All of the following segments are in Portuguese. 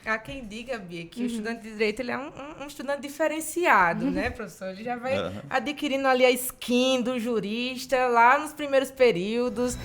Há quem diga, Bia, que o estudante de Direito ele é um estudante diferenciado, né, professor? Ele já vai adquirindo ali a skin do jurista lá nos primeiros períodos.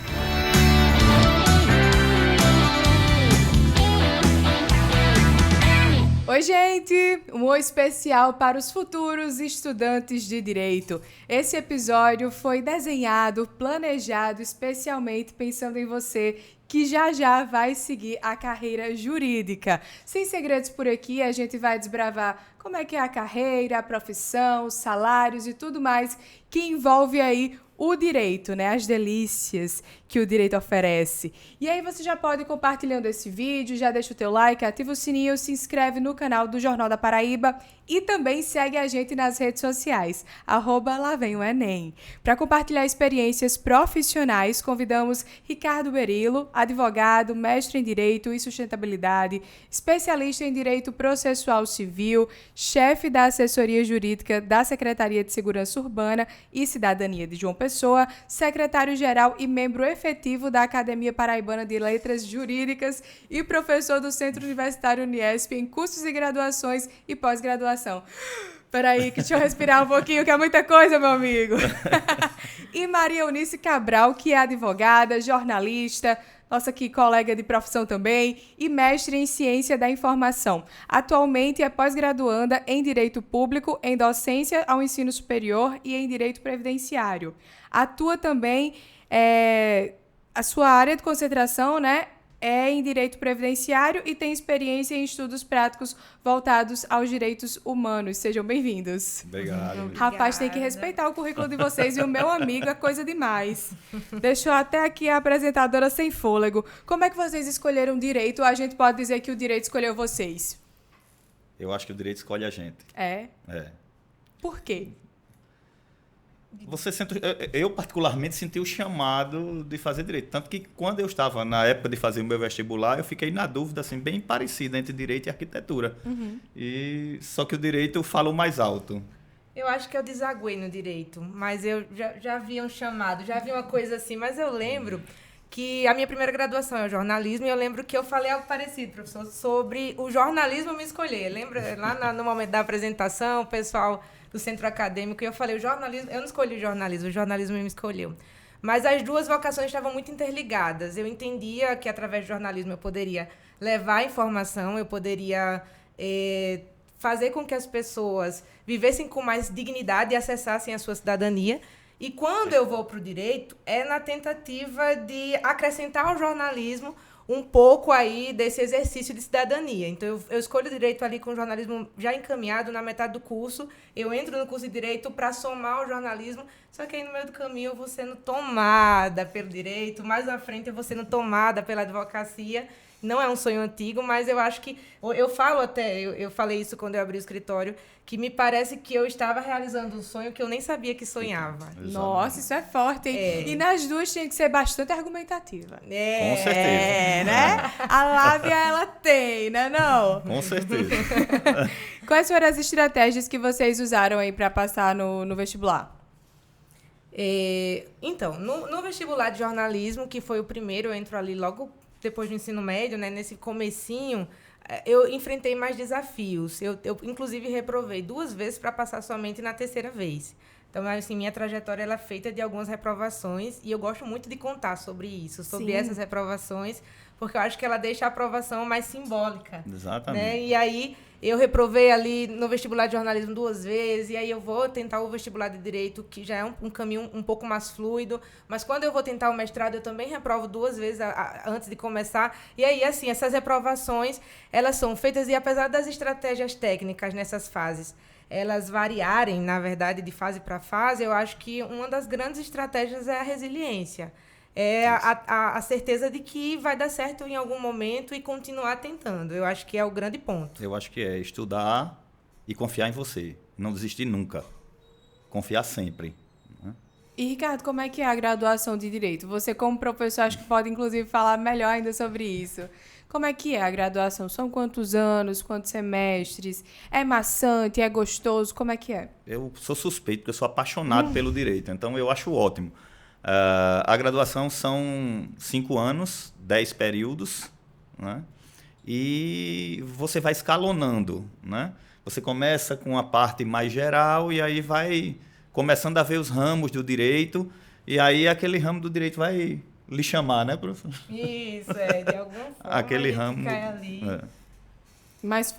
Oi, gente! Um oi especial para os futuros estudantes de Direito. Esse episódio foi desenhado, planejado especialmente pensando em você que já vai seguir a carreira jurídica. Sem segredos por aqui, a gente vai desbravar como é que é a carreira, a profissão, os salários e tudo mais que envolve aí o direito, né? As delícias que o direito oferece. E aí você já pode ir compartilhando esse vídeo, já deixa o teu like, ativa o sininho, se inscreve no canal do Jornal da Paraíba e também segue a gente nas redes sociais, @LaVemOEnem. Para compartilhar experiências profissionais, convidamos Ricardo Berilo, advogado, mestre em Direito e Sustentabilidade, especialista em Direito Processual Civil, chefe da assessoria jurídica da Secretaria de Segurança Urbana e Cidadania de João Pessoa, secretário-geral e membro efetivo da Academia Paraibana de Letras Jurídicas e professor do Centro Universitário Uniesp em cursos e graduações e pós-graduação. Peraí, deixa eu respirar um pouquinho, que é muita coisa, meu amigo. E Maria Eunice Cabral, que é advogada, jornalista, nossa aqui colega de profissão também, e mestre em Ciência da Informação. Atualmente é pós-graduanda em Direito Público, em Docência ao Ensino Superior e em Direito Previdenciário. Atua também, a sua área de concentração, né, é em Direito Previdenciário e tem experiência em estudos práticos voltados aos direitos humanos. Sejam bem-vindos. Obrigado. Rapaz, tem que respeitar o currículo de vocês e o meu amigo é coisa demais. Deixou até aqui a apresentadora sem fôlego. Como é que vocês escolheram direito? A gente pode dizer que o direito escolheu vocês? Eu acho que o direito escolhe a gente. É? É. Por quê? Eu particularmente senti o chamado de fazer direito. Tanto que quando eu estava na época de fazer o meu vestibular, eu fiquei na dúvida assim, bem parecida entre direito e arquitetura. Só que o direito fala o mais alto. Eu acho que eu desaguei no direito, mas eu já vi um chamado, já vi uma coisa assim, mas eu lembro que a minha primeira graduação é o jornalismo e eu lembro que eu falei algo parecido, professor, sobre o jornalismo me escolher. Lembra lá no momento da apresentação, o pessoal do centro acadêmico, e eu falei, o jornalismo, eu não escolhi o jornalismo me escolheu. Mas as duas vocações estavam muito interligadas. Eu entendia que através do jornalismo eu poderia levar informação, eu poderia fazer com que as pessoas vivessem com mais dignidade e acessassem a sua cidadania. E quando eu vou para o direito, é na tentativa de acrescentar ao jornalismo um pouco aí desse exercício de cidadania. Então, eu escolho o direito ali com o jornalismo já encaminhado na metade do curso. Eu entro no curso de direito para somar o jornalismo, só que aí no meio do caminho eu vou sendo tomada pelo direito, mais à frente eu vou sendo tomada pela advocacia. Não é um sonho antigo, mas eu acho que... Eu falei isso quando eu abri o escritório, que me parece que eu estava realizando um sonho que eu nem sabia que sonhava. Exatamente. Nossa, isso é forte, hein? E nas duas tinha que ser bastante argumentativa. Com certeza. Né? A lábia, ela tem, né, não? Com certeza. Quais foram as estratégias que vocês usaram aí para passar no vestibular? Então, no vestibular de jornalismo, que foi o primeiro, eu entro ali logo depois do ensino médio, né, nesse comecinho, eu enfrentei mais desafios. Eu inclusive, reprovei 2 vezes para passar somente na 3ª vez. Então, assim, minha trajetória ela é feita de algumas reprovações e eu gosto muito de contar sobre isso, sobre essas reprovações, porque eu acho que ela deixa a aprovação mais simbólica. Exatamente. Né? E aí, eu reprovei ali no vestibular de jornalismo 2 vezes, e aí eu vou tentar o vestibular de direito, que já é um caminho um pouco mais fluido, mas quando eu vou tentar o mestrado, eu também reprovo 2 vezes antes de começar. E aí, assim, essas reprovações, elas são feitas, e apesar das estratégias técnicas nessas fases, elas variarem, na verdade, de fase para fase, eu acho que uma das grandes estratégias é a resiliência. É a certeza de que vai dar certo em algum momento e continuar tentando. Eu acho que é o grande ponto. Eu acho que é estudar e confiar em você. Não desistir nunca. Confiar sempre. Né? E, Ricardo, como é que é a graduação de Direito? Você, como professor, acho que pode, inclusive, falar melhor ainda sobre isso. Como é que é a graduação? São quantos anos, quantos semestres? É maçante, é gostoso? Como é que é? Eu sou suspeito, porque eu sou apaixonado pelo direito. Então, eu acho ótimo. A graduação são 5 anos, 10 períodos, né? e você vai escalonando, né? Você começa com a parte mais geral e aí vai começando a ver os ramos do direito, e aí aquele ramo do direito vai lhe chamar, né, professor? Isso, de alguma forma Aquele a gente ramo. cai ali. Mas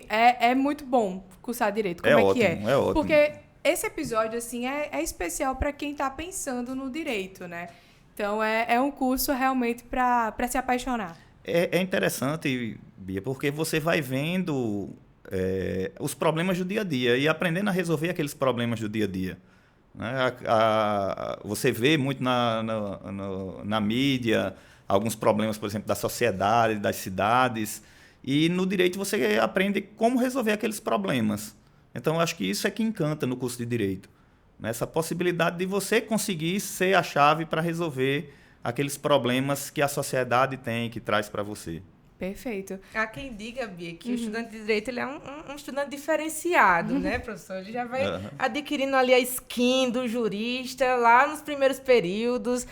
é muito bom cursar direito. Como é que é? É ótimo. Porque esse episódio, assim, é especial para quem está pensando no direito, né? Então, é um curso realmente para se apaixonar. É interessante, Bia, porque você vai vendo os problemas do dia a dia e aprendendo a resolver aqueles problemas do dia a dia. Né? Você vê muito na mídia alguns problemas, por exemplo, da sociedade, das cidades, e no direito você aprende como resolver aqueles problemas. Então, eu acho que isso é que encanta no curso de Direito. Né? Essa possibilidade de você conseguir ser a chave para resolver aqueles problemas que a sociedade tem, que traz para você. Perfeito. Há quem diga, Bia, que o estudante de Direito ele é um estudante diferenciado, né, professor? Ele já vai adquirindo ali a skin do jurista lá nos primeiros períodos,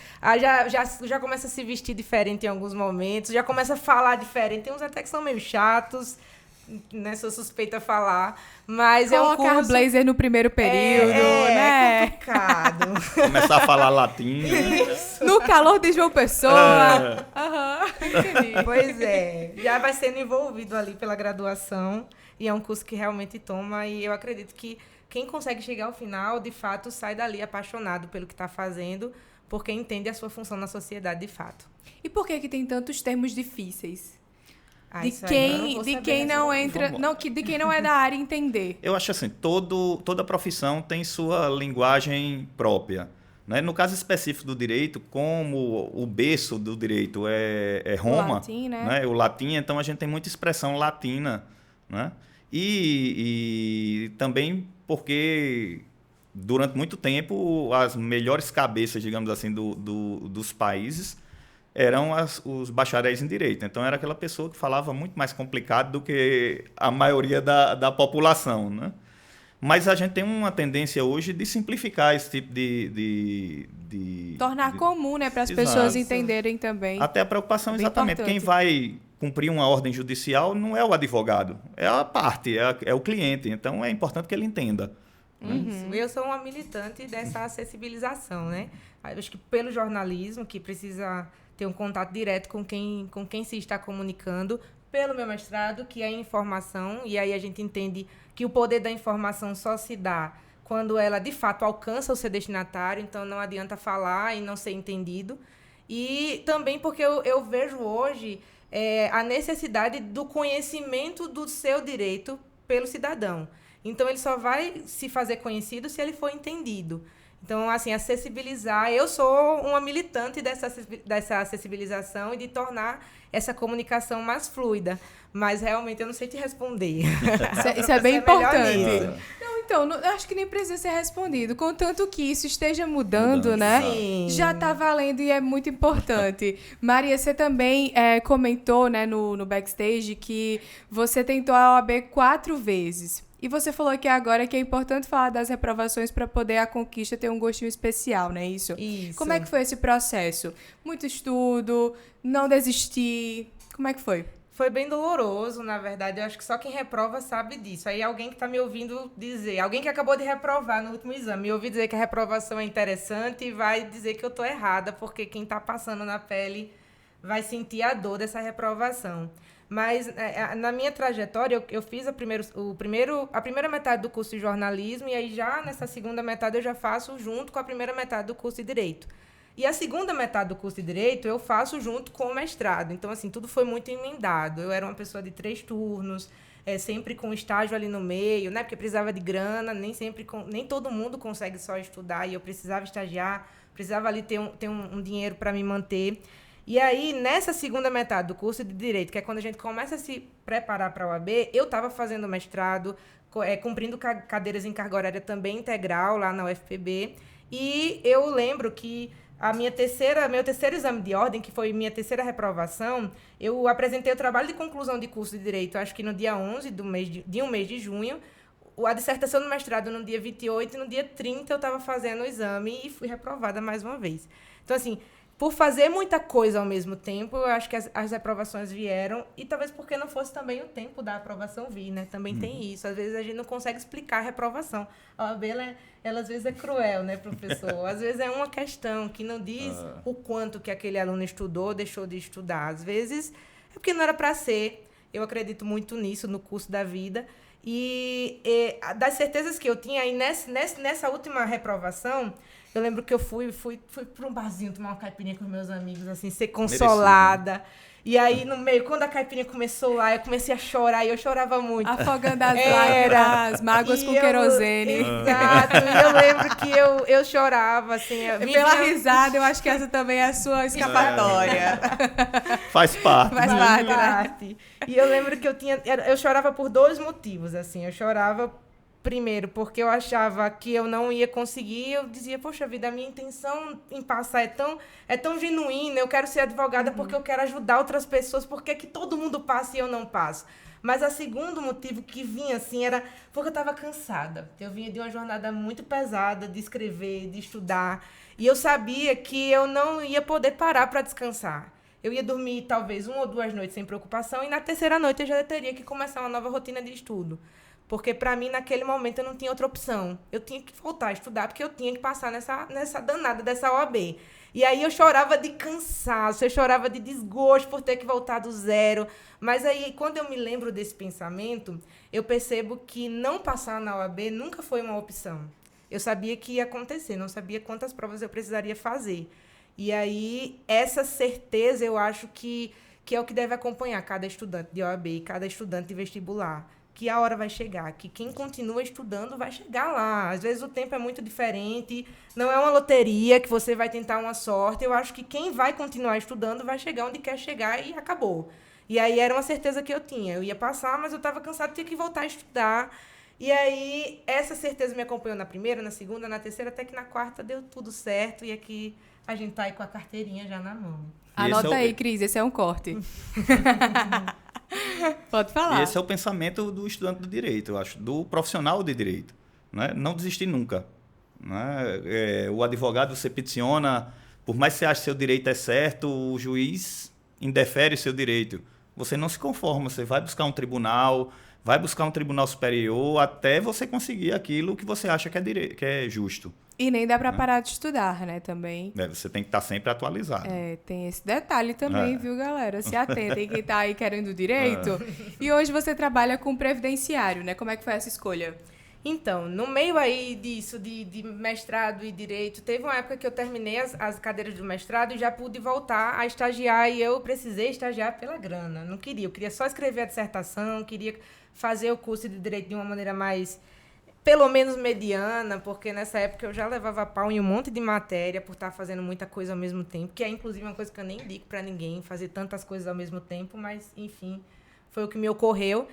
já começa a se vestir diferente em alguns momentos, já começa a falar diferente. Tem uns até que são meio chatos, né, sou suspeita a falar, mas colocar é um curso... blazer no primeiro período, né? É complicado. Começar a falar latim. Isso. No calor de João Pessoa. Entendi. Pois é, já vai sendo envolvido ali pela graduação e é um curso que realmente toma, e eu acredito que quem consegue chegar ao final, de fato, sai dali apaixonado pelo que está fazendo, porque entende a sua função na sociedade de fato. E por que tem tantos termos difíceis? De quem não é da área entender. Eu acho assim, toda profissão tem sua linguagem própria. Né? No caso específico do direito, como o berço do direito é Roma, o latim, né? O latim, então a gente tem muita expressão latina. Né? E também porque durante muito tempo as melhores cabeças, digamos assim, dos países eram os bacharéis em direito. Então, era aquela pessoa que falava muito mais complicado do que a maioria da população. Né? Mas a gente tem uma tendência hoje de simplificar esse tipo de tornar comum, né, para as pessoas entenderem também. Até a preocupação, exatamente. Quem vai cumprir uma ordem judicial não é o advogado, é a parte, é o cliente. Então, é importante que ele entenda. Isso. Eu sou uma militante dessa acessibilização, né? Eu acho que pelo jornalismo, que precisa ter um contato direto com quem se está comunicando, pelo meu mestrado, que é informação, e aí a gente entende que o poder da informação só se dá quando ela, de fato, alcança o seu destinatário, então não adianta falar e não ser entendido. E também porque eu vejo hoje a necessidade do conhecimento do seu direito pelo cidadão. Então, ele só vai se fazer conhecido se ele for entendido. Então, assim, acessibilizar... Eu sou uma militante dessa acessibilização e de tornar essa comunicação mais fluida. Mas, realmente, eu não sei te responder. Isso é bem importante. Então, eu acho que nem precisa ser respondido. Contanto que isso esteja mudando, né? Sim. Já está valendo e é muito importante. Maria, você também comentou, né, no backstage que você tentou a OAB 4 vezes. E você falou que agora que é importante falar das reprovações para poder a conquista ter um gostinho especial, não é isso? Isso. Como é que foi esse processo? Muito estudo, não desistir, como é que foi? Foi bem doloroso, na verdade. Eu acho que só quem reprova sabe disso. Aí alguém que está me ouvindo dizer, alguém que acabou de reprovar no último exame, me ouviu dizer que a reprovação é interessante e vai dizer que eu estou errada, porque quem está passando na pele vai sentir a dor dessa reprovação. Mas, na minha trajetória, eu fiz a primeira metade do curso de jornalismo e aí já nessa segunda metade eu já faço junto com a primeira metade do curso de Direito. E a segunda metade do curso de Direito eu faço junto com o mestrado. Então, assim, tudo foi muito emendado. Eu era uma pessoa de 3 turnos, sempre com estágio ali no meio, né? Porque precisava de grana, nem todo mundo consegue só estudar e eu precisava estagiar, precisava ali ter um dinheiro para me manter. E aí, nessa segunda metade do curso de Direito, que é quando a gente começa a se preparar para a OAB, eu estava fazendo mestrado, cumprindo cadeiras em carga horária também integral lá na UFPB. E eu lembro que meu terceiro exame de ordem, que foi minha terceira reprovação, eu apresentei o trabalho de conclusão de curso de Direito, acho que no dia 11 de um mês de junho, a dissertação do mestrado no dia 28 e no dia 30 eu estava fazendo o exame e fui reprovada mais uma vez. Então, assim, por fazer muita coisa ao mesmo tempo, eu acho que as reprovações vieram, e talvez porque não fosse também o tempo da aprovação vir, né? Também tem isso. Às vezes a gente não consegue explicar a reprovação. A OAB, ela às vezes é cruel, né, professor? Às vezes é uma questão que não diz o quanto que aquele aluno estudou, deixou de estudar. Às vezes é porque não era para ser. Eu acredito muito nisso no curso da vida. E das certezas que eu tinha, aí nessa última reprovação, eu lembro que eu fui para um barzinho tomar uma caipirinha com meus amigos, assim, ser consolada. Merecido, né? E aí, no meio, quando a caipirinha começou lá, eu comecei a chorar, e eu chorava muito. Afogando as lágrimas, mágoas com querosene. Exato, e eu lembro que eu chorava, assim. Pela risada, eu acho que essa também é a sua escapatória. Faz parte. Faz parte. Né? E eu lembro que eu chorava por 2 motivos, assim. Eu chorava, primeiro, porque eu achava que eu não ia conseguir. Eu dizia, poxa vida, a minha intenção em passar é tão genuína. Eu quero ser advogada porque eu quero ajudar outras pessoas. Por que todo mundo passa e eu não passo? Mas o segundo motivo que vinha, assim, era porque eu estava cansada. Eu vinha de uma jornada muito pesada de escrever, de estudar. E eu sabia que eu não ia poder parar para descansar. Eu ia dormir, talvez, 1 ou 2 noites sem preocupação. E na terceira noite eu já teria que começar uma nova rotina de estudo. Porque, para mim, naquele momento, eu não tinha outra opção. Eu tinha que voltar a estudar, porque eu tinha que passar nessa danada dessa OAB. E aí eu chorava de cansaço, eu chorava de desgosto por ter que voltar do zero. Mas aí, quando eu me lembro desse pensamento, eu percebo que não passar na OAB nunca foi uma opção. Eu sabia que ia acontecer, não sabia quantas provas eu precisaria fazer. E aí, essa certeza, eu acho que é o que deve acompanhar cada estudante de OAB e cada estudante de vestibular. Que a hora vai chegar, que quem continua estudando vai chegar lá. Às vezes o tempo é muito diferente, não é uma loteria que você vai tentar uma sorte. Eu acho que quem vai continuar estudando vai chegar onde quer chegar e acabou. E aí era uma certeza que eu tinha. Eu ia passar, mas eu estava cansada, tinha que voltar a estudar. E aí essa certeza me acompanhou na primeira, na segunda, na terceira, até que na quarta deu tudo certo. E aqui a gente tá aí com a carteirinha já na mão. Anota aí, Cris, esse é um corte. Pode falar. E esse é o pensamento do estudante do direito, eu acho, do profissional de direito. Né? Não desistir nunca. Né? O advogado, você peticiona, por mais que você ache que seu direito é certo, o juiz indefere o seu direito. Você não se conforma, você vai buscar um tribunal superior, até você conseguir aquilo que você acha que é justo. E nem dá para parar de estudar, né, também. Você tem que estar sempre atualizado. Tem esse detalhe também, viu, galera? Se atentem quem tá aí querendo direito. E hoje você trabalha com previdenciário, né? Como é que foi essa escolha? Então, no meio aí disso, de mestrado e direito, teve uma época que eu terminei as cadeiras do mestrado e já pude voltar a estagiar, e eu precisei estagiar pela grana. Não queria, eu queria só escrever a dissertação, queria fazer o curso de direito de uma maneira mais, pelo menos, mediana, porque nessa época eu já levava pau em um monte de matéria por estar fazendo muita coisa ao mesmo tempo, que é, inclusive, uma coisa que eu nem digo para ninguém, fazer tantas coisas ao mesmo tempo, mas, enfim, foi o que me ocorreu.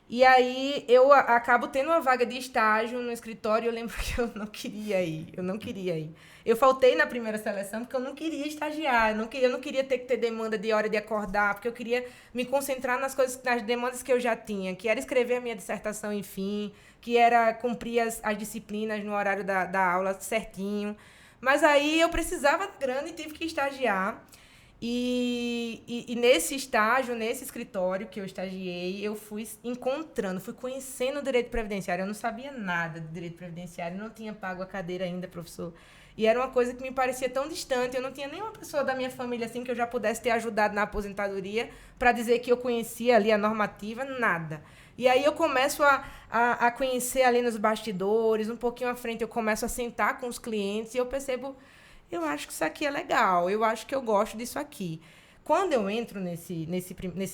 E aí eu acabo tendo uma vaga de estágio no escritório, e eu lembro que eu não queria ir. Eu faltei na primeira seleção porque eu não queria estagiar, eu não queria ter que ter demanda de hora de acordar, porque eu queria me concentrar nas demandas que eu já tinha, que era escrever a minha dissertação, enfim, que era cumprir as disciplinas no horário da aula certinho. Mas aí eu precisava de grana e tive que estagiar. E nesse estágio, nesse escritório que eu estagiei, eu fui conhecendo o direito previdenciário. Eu não sabia nada de direito previdenciário, não tinha pago a cadeira ainda, professor. E era uma coisa que me parecia tão distante. Eu não tinha nenhuma pessoa da minha família assim que eu já pudesse ter ajudado na aposentadoria para dizer que eu conhecia ali a normativa, nada. E aí eu começo a conhecer ali nos bastidores, um pouquinho à frente eu começo a sentar com os clientes e eu percebo, eu acho que isso aqui é legal, eu acho que eu gosto disso aqui. Quando eu entro nesse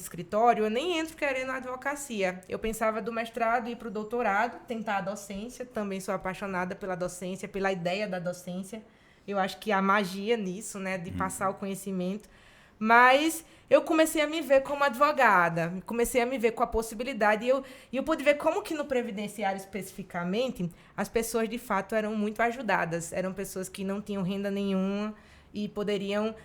escritório, eu nem entro querendo a advocacia. Eu pensava do mestrado ir para o doutorado, tentar a docência. Também sou apaixonada pela docência, pela ideia da docência. Eu acho que há magia nisso, né, de passar o conhecimento. Mas eu comecei a me ver como advogada, comecei a me ver com a possibilidade. E eu pude ver como que no previdenciário especificamente, as pessoas de fato eram muito ajudadas. Eram pessoas que não tinham renda nenhuma e poderiam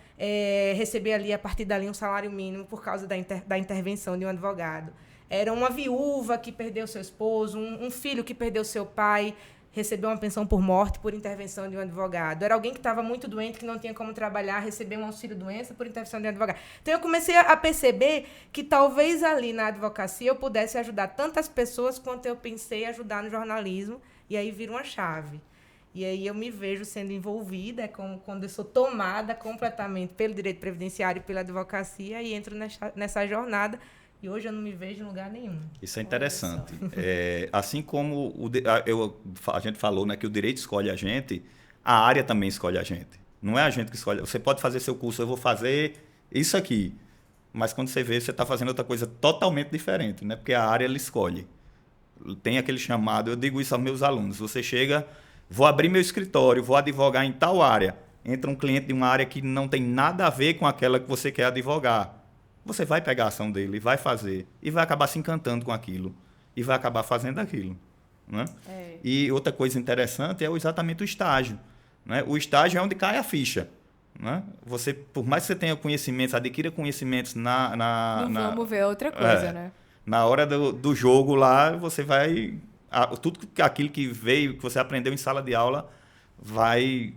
receber ali, a partir dali, um salário mínimo por causa da intervenção de um advogado. Era uma viúva que perdeu seu esposo, um filho que perdeu seu pai, receber uma pensão por morte, por intervenção de um advogado. Era alguém que estava muito doente, que não tinha como trabalhar, receber um auxílio-doença por intervenção de um advogado. Então, eu comecei a perceber que talvez ali na advocacia eu pudesse ajudar tantas pessoas quanto eu pensei ajudar no jornalismo, e aí vira uma chave. E aí eu me vejo sendo envolvida quando eu sou tomada completamente pelo direito previdenciário e pela advocacia e entro nessa jornada. E hoje eu não me vejo em lugar nenhum. Isso é interessante. Assim como a gente falou, né, que o direito escolhe a gente, a área também escolhe a gente. Não é a gente que escolhe. Você pode fazer seu curso, eu vou fazer isso aqui. Mas quando você vê, você está fazendo outra coisa totalmente diferente, né? Porque a área ela escolhe. Tem aquele chamado, eu digo isso aos meus alunos. Você chega, vou abrir meu escritório, vou advogar em tal área. Entra um cliente de uma área que não tem nada a ver com aquela que você quer advogar. Você vai pegar a ação dele, vai fazer, e vai acabar se encantando com aquilo, e vai acabar fazendo aquilo. Né? E outra coisa interessante é exatamente o estágio. Né? O estágio é onde cai a ficha. Né? Você, por mais que você tenha conhecimentos, adquira conhecimentos vamos ver outra coisa, né? Na hora do jogo lá, você vai... Tudo aquilo que veio, que você aprendeu em sala de aula, vai...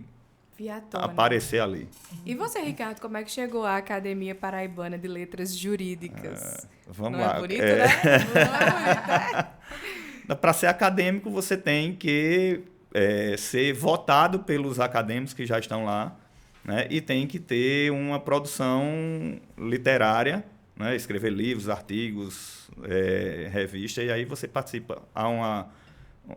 aparecer ali. E você, Ricardo, como é que chegou à Academia Paraibana de Letras Jurídicas? Vamos Não lá. É bonito, né? Para ser acadêmico, você tem que ser votado pelos acadêmicos que já estão lá, né? E tem que ter uma produção literária, né? Escrever livros, artigos, revista, e aí você participa.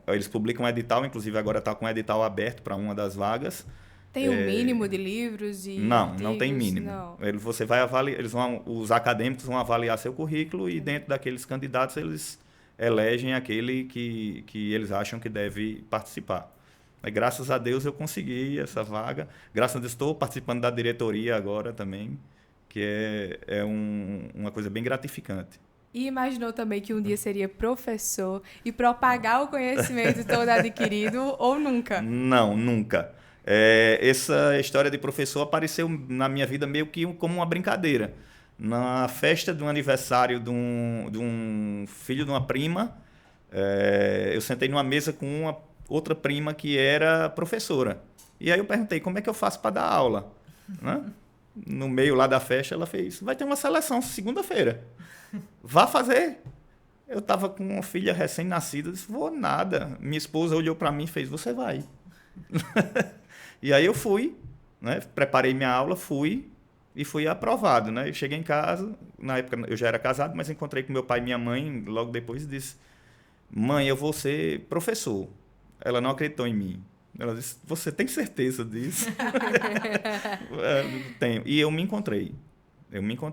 Eles publicam um edital, inclusive agora está com um edital aberto para uma das vagas. Tem um mínimo de livros e Não, artigos? não tem mínimo. Não. Você vai avaliar, os acadêmicos vão avaliar seu currículo e dentro daqueles candidatos eles elegem aquele que eles acham que deve participar. Graças a Deus eu consegui essa vaga. Graças a Deus estou participando da diretoria agora também, que é uma coisa bem gratificante. E imaginou também que um dia seria professor e propagar o conhecimento todo adquirido ou nunca? Não, nunca. Essa história de professor apareceu na minha vida meio que como uma brincadeira. Na festa do aniversário de um filho de uma prima, eu sentei numa mesa com uma outra prima que era professora. E aí eu perguntei, como é que eu faço para dar aula? Né? No meio lá da festa, ela fez, vai ter uma seleção segunda-feira. Vá fazer. Eu estava com uma filha recém-nascida, disse, vou nada. Minha esposa olhou para mim e fez, você vai. E aí eu fui, né? Preparei minha aula, fui e fui aprovado. Né? Eu cheguei em casa, na época eu já era casado, mas encontrei com meu pai e minha mãe logo depois e disse, mãe, eu vou ser professor. Ela não acreditou em mim. Ela disse, você tem certeza disso? Tenho. E eu me encontrei.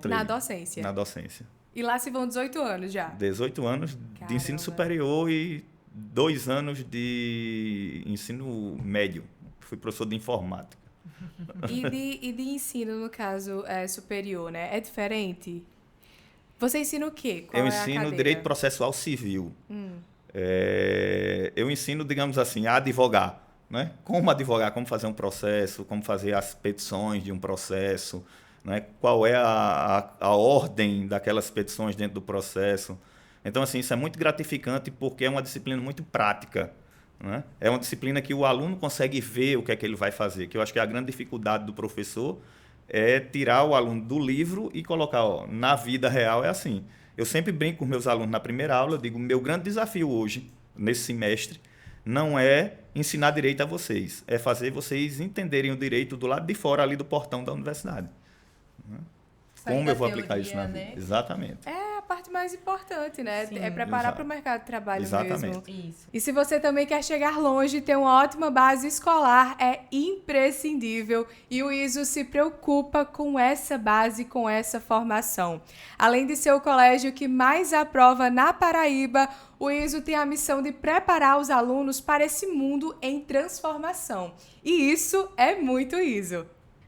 Na docência? Na docência. E lá se vão 18 anos já? 18 anos de ensino superior e 2 anos de ensino médio. Fui professor de informática. E de ensino, no caso, superior, né? É diferente? Você ensina o quê? Qual eu é ensino direito processual civil. Eu ensino, digamos assim, a advogar. Né? Como advogar, como fazer um processo, como fazer as petições de um processo, né? Qual é a ordem daquelas petições dentro do processo. Então, assim, isso é muito gratificante porque é uma disciplina muito prática. Né? É uma disciplina que o aluno consegue ver o que é que ele vai fazer, que eu acho que a grande dificuldade do professor é tirar o aluno do livro e colocar, na vida real é assim. Eu sempre brinco com meus alunos na primeira aula, eu digo, meu grande desafio hoje, nesse semestre, não é ensinar direito a vocês, é fazer vocês entenderem o direito do lado de fora, ali do portão da universidade. Como eu vou aplicar isso na vida? Né? Exatamente. É a parte mais importante, né? Sim, é preparar para o mercado de trabalho mesmo. Isso. E se você também quer chegar longe, ter uma ótima base escolar é imprescindível e o ISO se preocupa com essa base, com essa formação. Além de ser o colégio que mais aprova na Paraíba, o ISO tem a missão de preparar os alunos para esse mundo em transformação. E isso é muito ISO.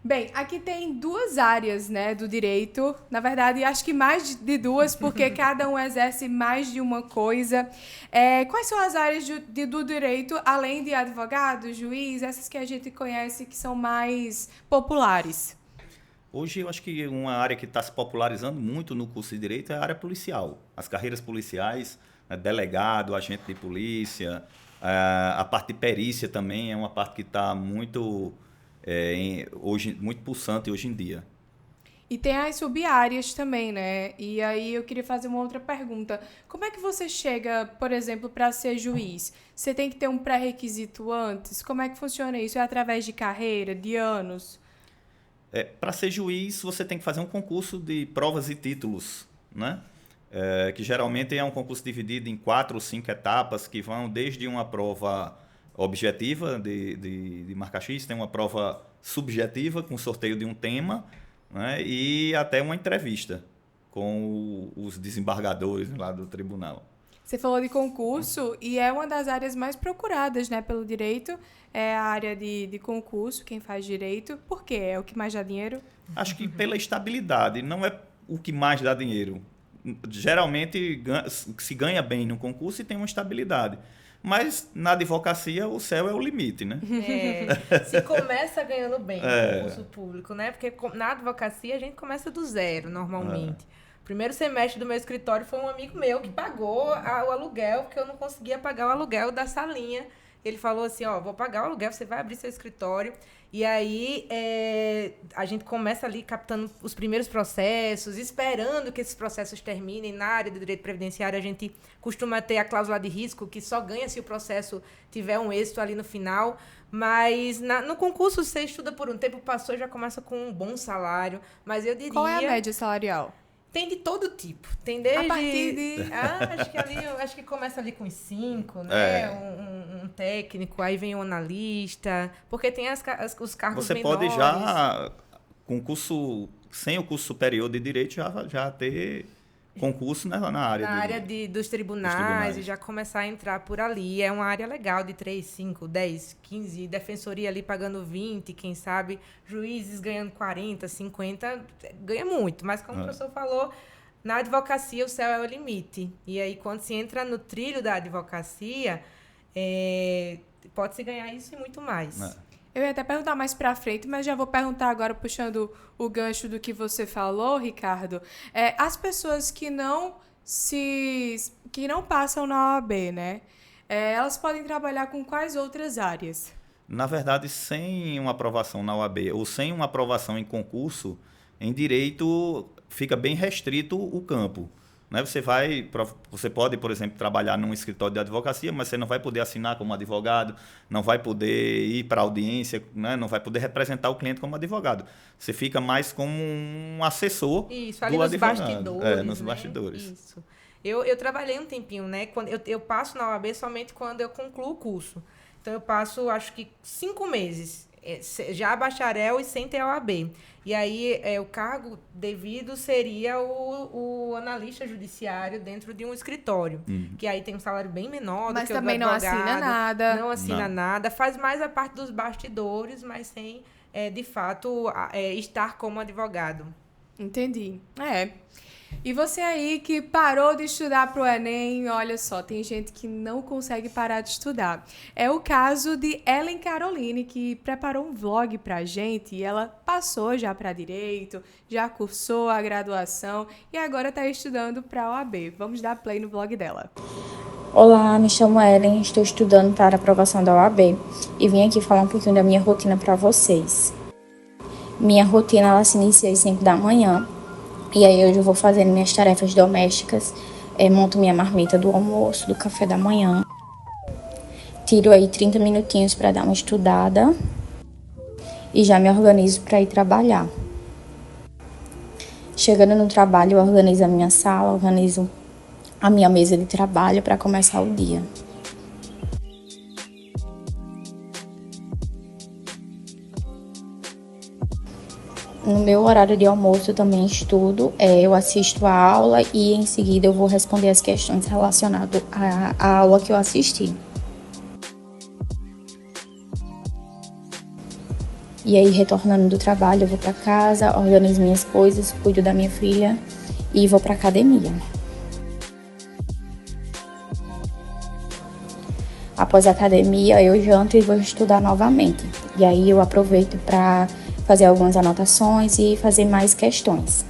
Bem, aqui tem 2 áreas, né, do direito. Na verdade, acho que mais de 2, porque cada um exerce mais de uma coisa. Quais são as áreas do direito, além de advogado, juiz, essas que a gente conhece que são mais populares? Hoje, eu acho que uma área que está se popularizando muito no curso de Direito é a área policial. As carreiras policiais, né, delegado, agente de polícia, A parte de perícia também é uma parte que está muito, muito pulsante hoje em dia. E tem as sub-áreas também, né? E aí eu queria fazer uma outra pergunta. Como é que você chega, por exemplo, para ser juiz? Você tem que ter um pré-requisito antes? Como é que funciona isso? É através de carreira, de anos? Para ser juiz, você tem que fazer um concurso de provas e títulos, né? Que geralmente é um concurso dividido em 4 ou 5 etapas, que vão desde uma prova objetiva de marca X, tem uma prova subjetiva com sorteio de um tema, né? E até uma entrevista com os desembargadores lá do tribunal. Você falou de concurso e é uma das áreas mais procuradas, né, pelo direito. É a área de concurso, quem faz direito. Por quê? É o que mais dá dinheiro? Acho que pela estabilidade, não é o que mais dá dinheiro. Geralmente se ganha bem no concurso e tem uma estabilidade. Mas na advocacia o céu é o limite, né? Se começa ganhando bem no concurso público, né? Porque na advocacia a gente começa do zero, normalmente. Primeiro semestre do meu escritório foi um amigo meu que pagou o aluguel, porque eu não conseguia pagar o aluguel da salinha. Ele falou assim, vou pagar o aluguel, você vai abrir seu escritório. E aí a gente começa ali captando os primeiros processos, esperando que esses processos terminem. Na área do direito previdenciário, a gente costuma ter a cláusula de risco, que só ganha se o processo tiver um êxito ali no final. Mas no concurso você estuda por um tempo, passou e já começa com um bom salário. Mas eu diria... Qual é a média salarial? Tem de todo tipo. Tem desde... A partir de... acho que começa ali com os 5, né? Um técnico, aí vem um analista. Porque tem os cargos Você menores. Pode já, sem o curso superior de direito, já ter concurso na área dos tribunais e já começar a entrar por ali. É uma área legal de 3, 5, 10, 15, defensoria ali pagando 20, quem sabe, juízes ganhando 40, 50, ganha muito. Mas como o professor falou, na advocacia o céu é o limite. E aí quando se entra no trilho da advocacia, pode-se ganhar isso e muito mais. Eu ia até perguntar mais pra frente, mas já vou perguntar agora, puxando o gancho do que você falou, Ricardo. As pessoas que não passam na OAB, né? Elas podem trabalhar com quais outras áreas? Na verdade, sem uma aprovação na OAB ou sem uma aprovação em concurso, em direito fica bem restrito o campo. Né? Você pode, por exemplo, trabalhar num escritório de advocacia, mas você não vai poder assinar como advogado, não vai poder ir para a audiência, né? Não vai poder representar o cliente como advogado. Você fica mais como um assessor ali do advogado. Nos bastidores. Isso. Eu trabalhei um tempinho, né? Eu passo na OAB somente quando eu concluo o curso. Então, eu passo, acho que 5 meses, já bacharel e sem ter a OAB. E aí, o cargo devido seria o analista judiciário dentro de um escritório. Que aí tem um salário bem menor do que o do advogado. Mas também não assina nada. Não assina nada. Faz mais a parte dos bastidores, mas sem, de fato, estar como advogado. Entendi. E você aí que parou de estudar para o Enem, olha só, tem gente que não consegue parar de estudar. É o caso de Ellen Caroline, que preparou um vlog para a gente e ela passou já para Direito, já cursou a graduação e agora está estudando para a OAB. Vamos dar play no vlog dela. Olá, me chamo Ellen, estou estudando para a aprovação da OAB e vim aqui falar um pouquinho da minha rotina para vocês. Minha rotina ela se inicia às 5 da manhã. E aí hoje eu vou fazendo minhas tarefas domésticas, monto minha marmita do almoço, do café da manhã. Tiro aí 30 minutinhos para dar uma estudada e já me organizo para ir trabalhar. Chegando no trabalho, eu organizo a minha sala, organizo a minha mesa de trabalho para começar o dia. No meu horário de almoço eu também estudo, eu assisto a aula e em seguida eu vou responder as questões relacionadas à aula que eu assisti. E aí, retornando do trabalho, eu vou para casa, organizo minhas coisas, cuido da minha filha e vou para academia. Após a academia, eu janto e vou estudar novamente. E aí eu aproveito para fazer algumas anotações e fazer mais questões.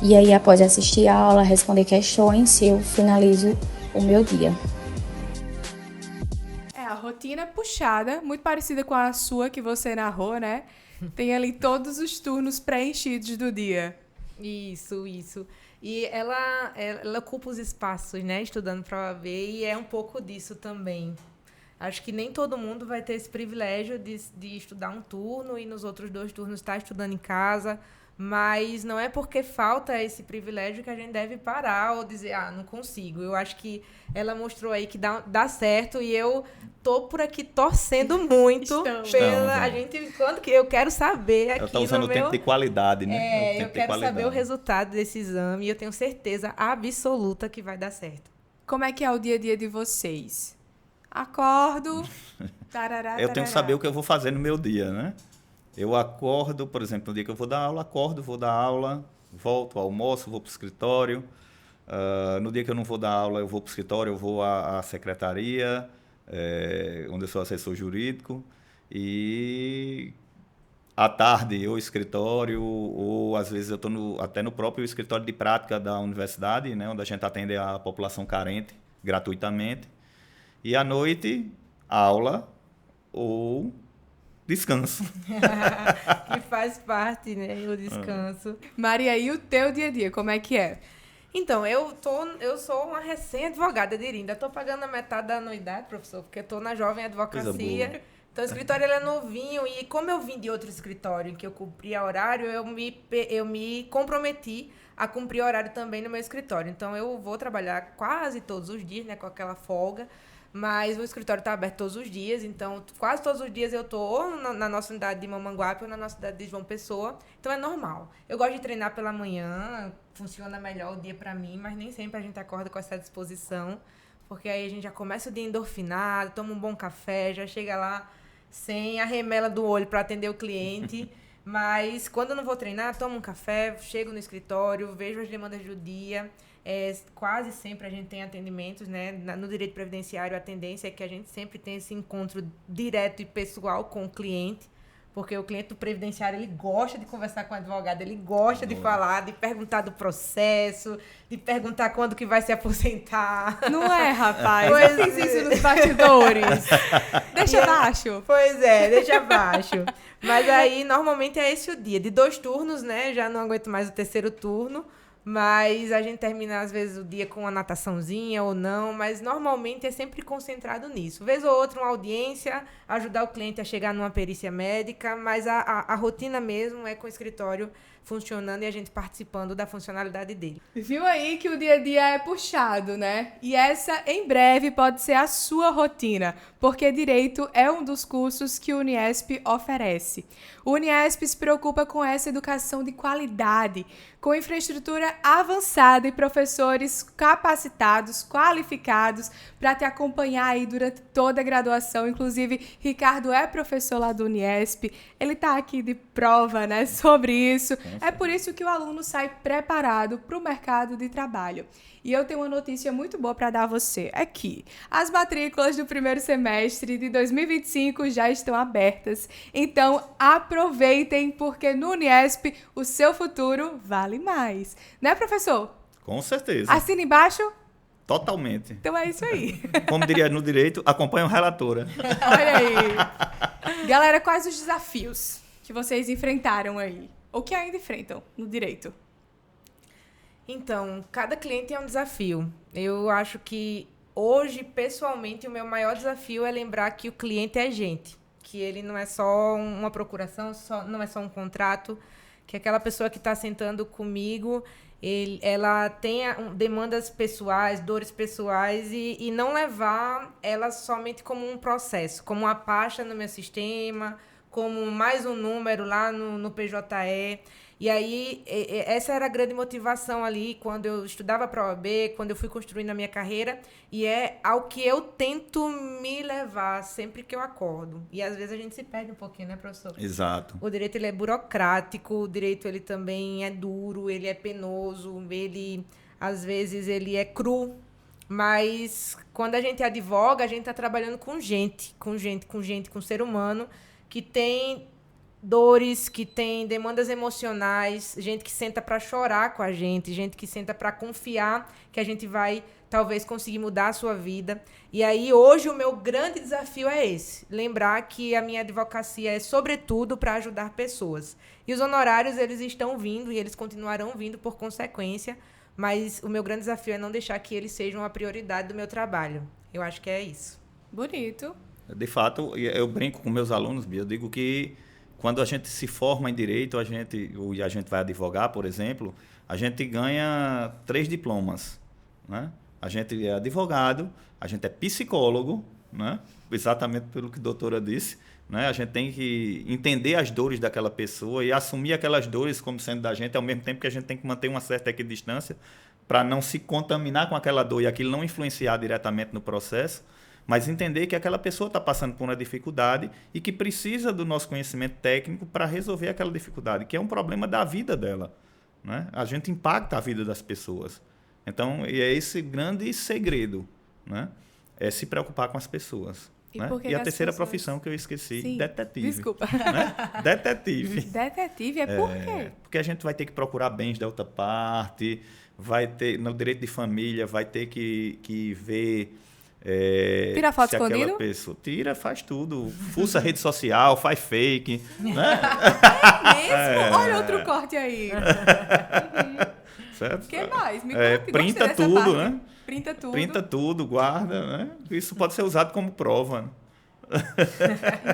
E aí, após assistir a aula, responder questões, eu finalizo o meu dia. rotina puxada, muito parecida com a sua que você narrou, né? Tem ali todos os turnos preenchidos do dia. Isso. E ela ocupa os espaços, né? Estudando para a OAB, e é um pouco disso também. Acho que nem todo mundo vai ter esse privilégio de estudar um turno e nos outros 2 turnos estar estudando em casa. Mas não é porque falta esse privilégio que a gente deve parar ou dizer, não consigo. Eu acho que ela mostrou aí que dá certo e eu tô por aqui torcendo muito pela... A gente, quando que eu quero saber aqui ela tá usando o tempo de qualidade, né? Eu quero saber o resultado desse exame e eu tenho certeza absoluta que vai dar certo. Como é que é o dia a dia de vocês? Acordo, tarará, Eu tenho que saber o que eu vou fazer no meu dia, né? Eu acordo, por exemplo, no dia que eu vou dar aula, vou dar aula, volto, almoço, vou para o escritório. No dia que eu não vou dar aula, eu vou para o escritório, eu vou à secretaria, onde eu sou assessor jurídico. E à tarde, ou escritório, ou às vezes eu estou até no próprio escritório de prática da universidade, né, onde a gente atende a população carente gratuitamente. E à noite, aula ou descanso. Que faz parte, né? O descanso. Maria, e o teu dia a dia, como é que é? Então, eu sou uma recém-advogada, diria. Ainda estou pagando a metade da anuidade, professor, porque estou na jovem advocacia. Então, o escritório ele é novinho e como eu vim de outro escritório em que eu cumpria horário, eu me comprometi a cumprir horário também no meu escritório. Então, eu vou trabalhar quase todos os dias, né, com aquela folga. Mas o escritório está aberto todos os dias, então quase todos os dias eu estou ou na nossa unidade de Mamanguape ou na nossa unidade de João Pessoa, então é normal. Eu gosto de treinar pela manhã, funciona melhor o dia para mim, mas nem sempre a gente acorda com essa disposição, porque aí a gente já começa o dia endorfinado, toma um bom café, já chega lá sem a remela do olho para atender o cliente. Mas quando eu não vou treinar, tomo um café, chego no escritório, vejo as demandas do dia. Quase sempre a gente tem atendimentos, né? No direito previdenciário, a tendência é que a gente sempre tem esse encontro direto e pessoal com o cliente, porque o cliente do previdenciário, ele gosta de conversar com o advogado, ele gosta de falar, de perguntar do processo, de perguntar quando que vai se aposentar. Não é, rapaz? Eu fiz isso nos bastidores. Deixa abaixo. Pois é, deixa abaixo. Mas aí, normalmente, é esse o dia. De 2 turnos, né? Já não aguento mais o 3º turno. Mas a gente termina, às vezes, o dia com uma nataçãozinha ou não, mas normalmente é sempre concentrado nisso. Vez ou outra, uma audiência, ajudar o cliente a chegar numa perícia médica, mas a rotina mesmo é com o escritório funcionando e a gente participando da funcionalidade dele. Viu aí que o dia a dia é puxado, né? E essa, em breve, pode ser a sua rotina, porque Direito é um dos cursos que o Uniesp oferece. O Uniesp se preocupa com essa educação de qualidade, com infraestrutura avançada e professores capacitados, qualificados, para te acompanhar aí durante toda a graduação. Inclusive, Ricardo é professor lá do Uniesp, ele está aqui de prova, né, sobre isso. É por isso que o aluno sai preparado para o mercado de trabalho. E eu tenho uma notícia muito boa para dar a você. É que as matrículas do primeiro semestre de 2025 já estão abertas. Então, aproveitem, porque no Uniesp o seu futuro vale mais. Né, professor? Com certeza. Assina embaixo? Totalmente. Então é isso aí. Como diria no direito, acompanha o relatora. Olha aí. Galera, quais os desafios que vocês enfrentaram aí? Ou que ainda enfrentam no direito? Então, cada cliente é um desafio. Eu acho que hoje, pessoalmente, o meu maior desafio é lembrar que o cliente é gente. Que ele não é só uma procuração, não é só um contrato. Que aquela pessoa que está sentando comigo, ela tem demandas pessoais, dores pessoais e não levar ela somente como um processo, como uma pasta no meu sistema, como mais um número lá no PJE. E aí, essa era a grande motivação ali, quando eu estudava para a OAB, quando eu fui construindo a minha carreira, e é ao que eu tento me levar sempre que eu acordo. E às vezes a gente se perde um pouquinho, né, professor? Exato. O direito, ele é burocrático, o direito, ele também é duro, ele é penoso, às vezes, ele é cru. Mas, quando a gente advoga, a gente está trabalhando com ser humano, que tem dores, que tem demandas emocionais, gente que senta para chorar com a gente que senta para confiar que a gente vai talvez conseguir mudar a sua vida. E aí hoje o meu grande desafio é esse, lembrar que a minha advocacia é sobretudo para ajudar pessoas. E os honorários eles estão vindo e eles continuarão vindo por consequência, mas o meu grande desafio é não deixar que eles sejam a prioridade do meu trabalho. Eu acho que é isso. Bonito. De fato, eu brinco com meus alunos, Bia, eu digo que quando a gente se forma em direito, a gente vai advogar, por exemplo, a gente ganha 3 diplomas, né? A gente é advogado, a gente é psicólogo, né? Exatamente pelo que a doutora disse, né? A gente tem que entender as dores daquela pessoa e assumir aquelas dores como sendo da gente, ao mesmo tempo que a gente tem que manter uma certa equidistância para não se contaminar com aquela dor e aquilo não influenciar diretamente no processo, mas entender que aquela pessoa está passando por uma dificuldade e que precisa do nosso conhecimento técnico para resolver aquela dificuldade, que é um problema da vida dela, né? A gente impacta a vida das pessoas. Então, é esse grande segredo, né? É se preocupar com as pessoas. E, né? E a terceira profissão que eu esqueci, Sim. detetive. Desculpa. Né? Detetive. Detetive é por quê? Porque a gente vai ter que procurar bens da outra parte, vai ter, no direito de família, vai ter que ver... Tira foto se aquela escondido? pessoa tira, faz tudo. Fuça rede social, faz fake. Né? É mesmo? Olha outro corte aí. Certo? O que mais? Me conta, gostei printa dessa tudo, parte. né? Printa tudo. Printa tudo, guarda, né? Isso pode ser usado como prova. Né?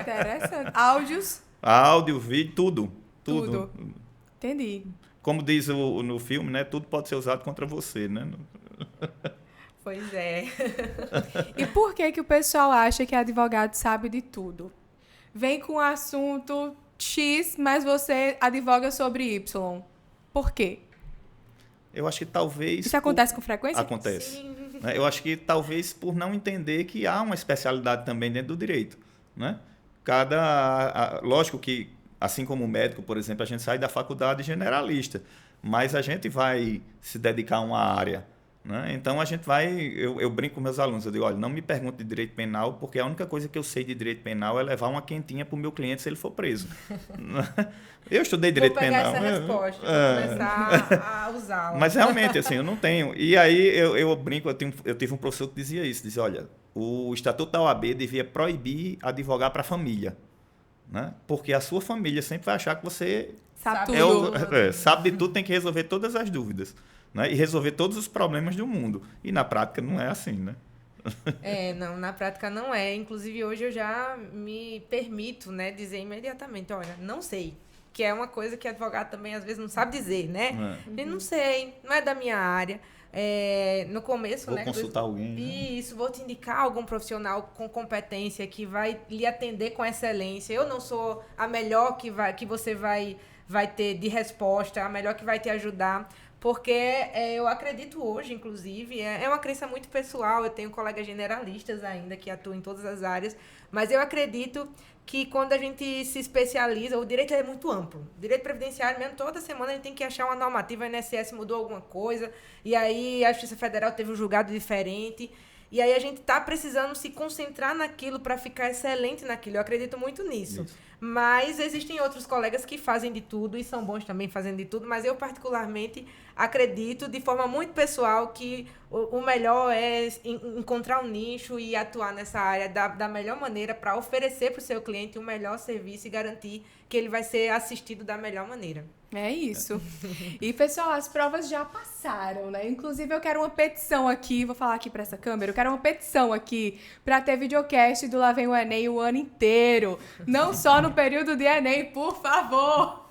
Interessante. Áudios? Áudio, vídeo, tudo. Tudo. Entendi. Como diz no filme, né? Tudo pode ser usado contra você, né? Pois é. E por que o pessoal acha que advogado sabe de tudo? Vem com o assunto X, mas você advoga sobre Y. Por quê? Eu acho que talvez... Isso acontece com frequência? Acontece. Sim. Né? Eu acho que talvez por não entender que há uma especialidade também dentro do direito. Né? Lógico que, assim como o médico, por exemplo, a gente sai da faculdade generalista, mas a gente vai se dedicar a uma área. Né? Então, a gente vai... Eu brinco com meus alunos, eu digo, olha, não me pergunte de direito penal, porque a única coisa que eu sei de direito penal é levar uma quentinha para o meu cliente se ele for preso. Eu estudei direito penal. Vou pegar essa resposta, vou começar a usá-la. Mas realmente, assim, eu não tenho. E aí eu brinco, eu tive um professor que dizia isso, dizia, olha, o Estatuto da OAB devia proibir advogar para a família. Né? Porque a sua família sempre vai achar que você Sabe tudo. sabe de tudo, tem que resolver todas as dúvidas. Né? E resolver todos os problemas do mundo. E na prática não é assim, né? Não, na prática não é. Inclusive, hoje eu já me permito, né, dizer imediatamente, olha, não sei. Que é uma coisa que advogado também às vezes não sabe dizer, né? Eu não sei, não é da minha área. No começo, Vou né? consultar alguém. Né? Isso, vou te indicar algum profissional com competência que vai lhe atender com excelência. Eu não sou a melhor que você vai ter de resposta, a melhor que vai te ajudar. Porque eu acredito hoje, inclusive, é uma crença muito pessoal, eu tenho colegas generalistas ainda que atuam em todas as áreas, mas eu acredito que quando a gente se especializa, o direito é muito amplo. Direito previdenciário mesmo, toda semana a gente tem que achar uma normativa, a INSS mudou alguma coisa, e aí a Justiça Federal teve um julgado diferente, e aí a gente está precisando se concentrar naquilo para ficar excelente naquilo. Eu acredito muito nisso. Isso. Mas existem outros colegas que fazem de tudo e são bons também fazendo de tudo, mas eu particularmente acredito de forma muito pessoal que o melhor é encontrar um nicho e atuar nessa área da melhor maneira para oferecer para o seu cliente o melhor serviço e garantir que ele vai ser assistido da melhor maneira. É isso. E, pessoal, as provas já passaram, né? Inclusive, eu quero uma petição aqui, vou falar aqui para essa câmera, eu quero uma petição aqui para ter videocast do Lá Vem o Enem o ano inteiro. Não só no período de Enem, por favor.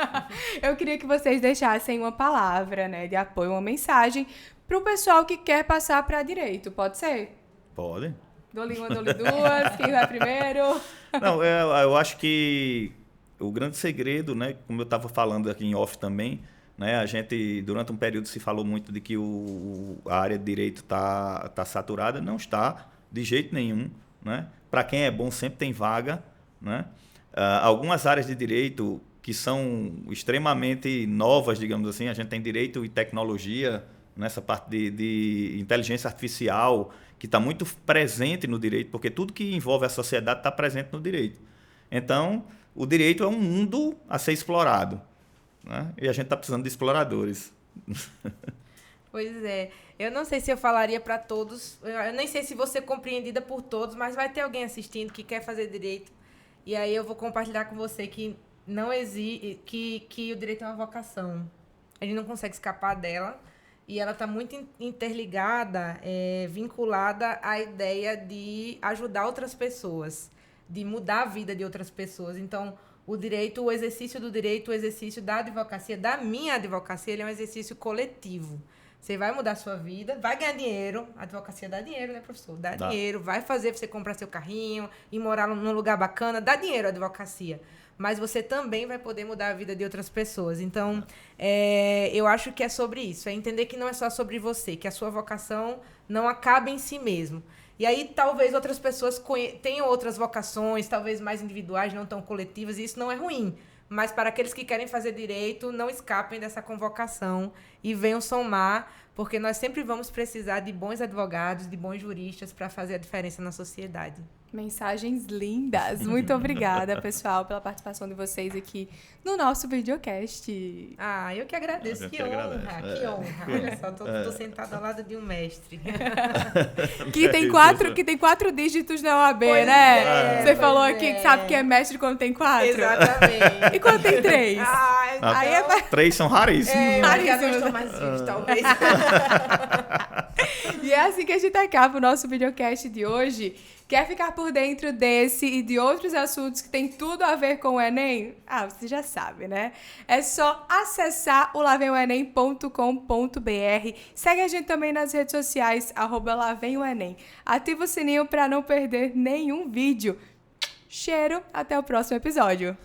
Eu queria que vocês deixassem uma palavra, né, de apoio, uma mensagem para o pessoal que quer passar para direito. Pode ser? Pode. Dou-lhe uma, dou-lhe duas. Quem vai primeiro? Não, eu acho que o grande segredo, né, como eu estava falando aqui em off também, né, a gente, durante um período, se falou muito de que a área de direito está saturada. Não está, de jeito nenhum. Né? Para quem é bom, sempre tem vaga. Né? Algumas áreas de direito que são extremamente novas, digamos assim, a gente tem direito e tecnologia, nessa parte de inteligência artificial, que está muito presente no direito, porque tudo que envolve a sociedade está presente no direito. Então, o direito é um mundo a ser explorado, né? E a gente está precisando de exploradores. Pois é. Eu não sei se eu falaria para todos, eu nem sei se vou ser compreendida por todos, mas vai ter alguém assistindo que quer fazer direito. E aí eu vou compartilhar com você que não existe, que o direito é uma vocação. A gente não consegue escapar dela. E ela está muito interligada, vinculada à ideia de ajudar outras pessoas, de mudar a vida de outras pessoas. Então, o exercício do direito, o exercício da advocacia, da minha advocacia, ele é um exercício coletivo. Você vai mudar a sua vida, vai ganhar dinheiro. A advocacia dá dinheiro, né, professor? Dá dinheiro, vai fazer você comprar seu carrinho e morar num lugar bacana. Dá dinheiro a advocacia. Mas você também vai poder mudar a vida de outras pessoas. Então, eu acho que é sobre isso. É entender que não é só sobre você, que a sua vocação não acaba em si mesmo. E aí, talvez outras pessoas tenham outras vocações, talvez mais individuais, não tão coletivas, e isso não é ruim. Mas para aqueles que querem fazer direito, não escapem dessa convocação e venham somar, porque nós sempre vamos precisar de bons advogados, de bons juristas para fazer a diferença na sociedade. Mensagens lindas. Muito obrigada, pessoal, pela participação de vocês aqui no nosso videocast. Ah, eu que agradeço. Que honra, que honra. Olha só, tô sentada ao lado de um mestre. que tem 4 dígitos na OAB, pois né? Você falou aqui que sabe que é mestre quando tem 4. Exatamente. E quando tem 3? Aí 3 são raríssimos. Raríssimos. Estão mais vivos, talvez. E é assim que a gente acaba o nosso videocast de hoje. Quer ficar por dentro desse e de outros assuntos que tem tudo a ver com o Enem? Ah, você já sabe, né? É só acessar o lavemoenem.com.br. Segue a gente também nas redes sociais, @lavemoenem. Ativa o sininho para não perder nenhum vídeo. Cheiro, até o próximo episódio.